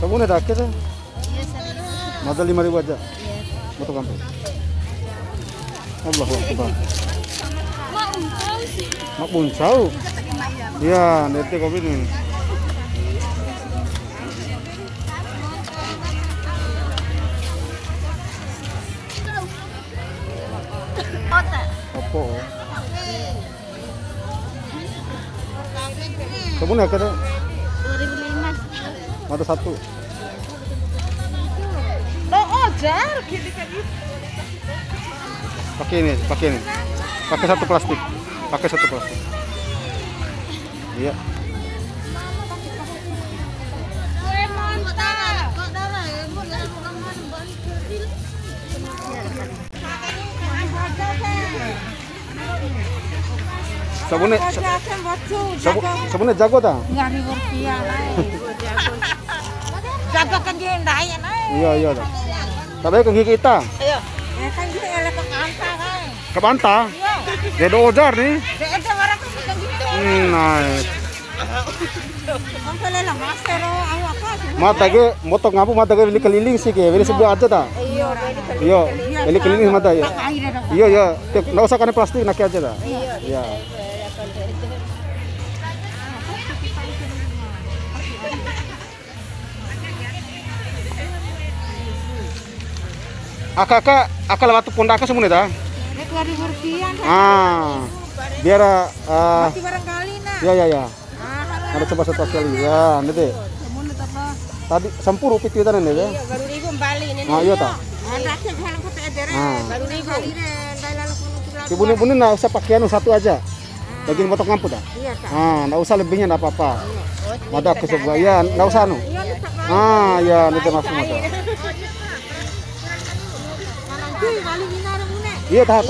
Sabun ada akhirnya? Modal 5.000 aja. Motor kampung. Allahu Akbar. Mak buncau. Iya, nanti kopi nih. Apa? Sabun akhirnya? 2.500. Ada satu. Pakai ini. Pakai satu plastik. Iya. Sabunnya jago ta? Jago kan dia ndaya naik. Iya. Tapi kan gigi kita. Iya. Ya kan dia elek ke Panta kan. Ke Panta? Iya. Dia dojar nih. Dia ada orang kan gitu. Nice. Sampai lah master awak apa? Mata ke motor ngapu mata ke beli keliling sih ke beli sebuah aja ta? Iya. Beli keliling mata ya. Iya. Nggak usah kan plastik nak aja ta? Iya. Akal waktu pondaka semua nih ta? Rp2.000. Biar Masih barangkali nak. ya. Ada coba satu kali ya, nanti. Tadi sampur upit kita nih ya. Iya, baru ribu kembali ini. Iya ta. Ada sih halang kota edere. Baru ribu. Ibu-ibu nggak usah pakaian satu aja. Bagian motor ngampu dah. Iya ta. Nggak usah lebihnya nggak apa-apa. Ada aku sebuah ya, nggak usah nu. Ya nanti masuk motor. Iya tahu.